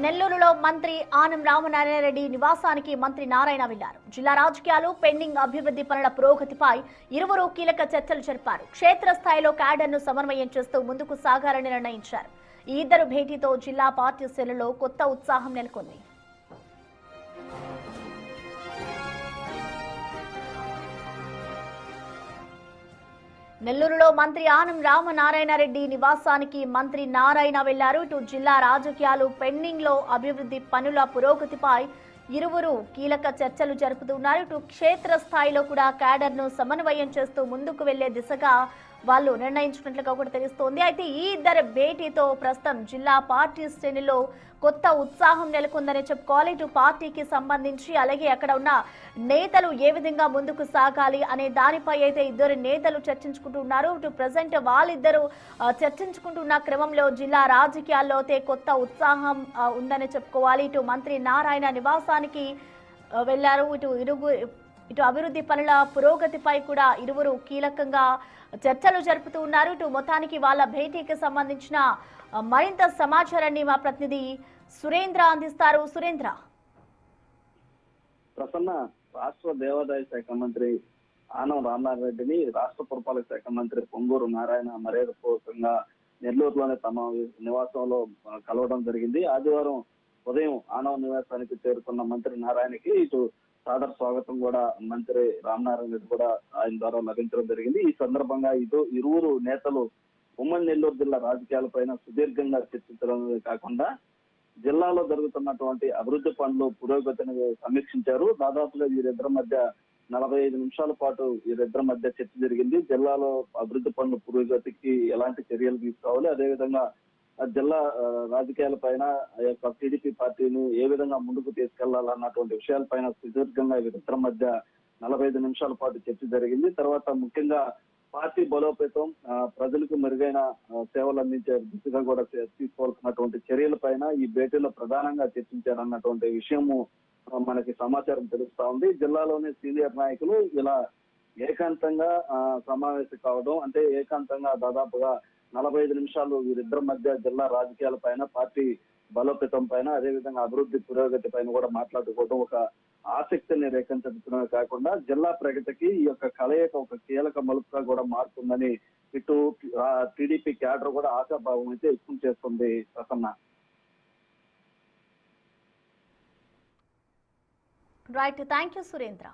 నెల్లూరులో మంత్రి ఆనం రామనారాయణ రెడ్డి నివాసానికి మంత్రి నారాయణ వెళ్లారు. జిల్లా రాజకీయాలు, పెండింగ్ అభివృద్ధి పనుల పురోగతిపై ఇరువురు కీలక చర్చలు జరిపారు. క్షేత్రస్థాయిలో క్యాడర్ను సమన్వయం చేస్తూ ముందుకు సాగాలని నిర్ణయించారు. ఈ ఇద్దరు భేటీతో జిల్లా పార్టీ శ్రేణుల్లో కొత్త ఉత్సాహం నెలకొంది. నెల్లూరులో మంత్రి ఆనం రామనారాయణ రెడ్డి నివాసానికి మంత్రి నారాయణ వెళ్లారు. ఇటు జిల్లా రాజకీయాలు, పెండింగ్ లో అభివృద్ధి పనుల పురోగతిపై ఇరువురు కీలక చర్చలు జరుపుతున్నారు. ఇటు క్షేత్ర స్థాయిలో కూడా క్యాడర్ను సమన్వయం చేస్తూ ముందుకు వెళ్లే దిశగా వాళ్ళు నిర్ణయించుకున్నట్లుగా కూడా తెలుస్తోంది. అయితే ఈ ఇద్దరు భేటీతో ప్రస్తుతం జిల్లా పార్టీ శ్రేణిలో కొత్త ఉత్సాహం నెలకొందని చెప్పుకోవాలి. ఇటు పార్టీకి సంబంధించి అలాగే అక్కడ ఉన్న నేతలు ఏ విధంగా ముందుకు సాగాలి అనే దానిపై అయితే ఇద్దరు నేతలు చర్చించుకుంటున్నారు. ఇటు ప్రజెంట్ వాళ్ళిద్దరూ చర్చించుకుంటున్న క్రమంలో జిల్లా రాజకీయాల్లో అయితే కొత్త ఉత్సాహం ఉందని చెప్పుకోవాలి. ఇటు మంత్రి నారాయణ నివాసానికి వెళ్లారు. ఇటు అభివృద్ధి పనుల పురోగతిపై కూడా ఇరువురు కీలకంగా చర్చలు జరుపుతూ ఉన్నారు. ఇటు మొత్తానికి వాళ్ళ భేటీకి సంబంధించిన మరింత సమాచారాన్ని మా ప్రతినిధి సురేంద్ర అందిస్తారు. సురేంద్ర, ప్రసన్న రాష్ట్ర దేవాదాయ శాఖ మంత్రి ఆనం రామనారాయణ రెడ్డిని రాష్ట్ర పురపాలక శాఖ మంత్రి పొంగూరు నారాయణ మర్యాదపూర్వకంగా నెల్లూరులోని తమ నివాసంలో కలవడం జరిగింది. ఆదివారం ఉదయం ఆనవ నివాసానికి చేరుకున్న మంత్రి నారాయణకి ఇటు సాదర స్వాగతం కూడా మంత్రి రామనారాయణ రెడ్డి కూడా ఆయన ద్వారా లభించడం జరిగింది. ఈ సందర్భంగా ఇరువురు నేతలు ఉమ్మడి నెల్లూరు జిల్లా రాజకీయాలపైన సుదీర్ఘంగా చర్చించడం కాకుండా జిల్లాలో జరుగుతున్నటువంటి అభివృద్ధి పనులు పురోగతిని సమీక్షించారు. దాదాపుగా వీరిద్దరి మధ్య 45 నిమిషాల పాటు వీరిద్దరి మధ్య చర్చ జరిగింది. జిల్లాలో అభివృద్ధి పనుల పురోగతికి ఎలాంటి చర్యలు తీసుకోవాలి, అదేవిధంగా జిల్లా రాజకీయాల పైన టీడీపీ పార్టీని ఏ విధంగా ముందుకు తీసుకెళ్లాలన్నటువంటి విషయాలపైన సుదీర్ఘంగా వీరిద్దరి మధ్య 45 నిమిషాల పాటు చర్చ జరిగింది. తర్వాత ముఖ్యంగా పార్టీ బలోపేతం, ప్రజలకు మెరుగైన సేవలు అందించే దిశగా కూడా తీసుకోవాల్సినటువంటి చర్యలపైన ఈ భేటీలో ప్రధానంగా చర్చించారన్నటువంటి విషయము మనకి సమాచారం తెలుస్తా ఉంది. జిల్లాలోని సీనియర్ నాయకులు ఇలా ఏకాంతంగా సమావేశం కావడం, అంటే ఏకాంతంగా దాదాపుగా 45 నిమిషాలు వీరిద్దరి మధ్య జిల్లా రాజకీయాల పైన, పార్టీ బలోపేతం పైన, అదేవిధంగా అభివృద్ధి పురోగతి పైన కూడా మాట్లాడుకోవడం ఒక ఆసక్తిని రేఖించడమే కాకుండా జిల్లా ప్రగతికి ఈ యొక్క కలయిక ఒక కీలక మలుపుగా కూడా మారుతుందని ఇటు టీడీపీ క్యాడర్ కూడా ఆశాభావం అయితే వ్యక్తం చేస్తుంది. Prasanna, right, thank you Surendra.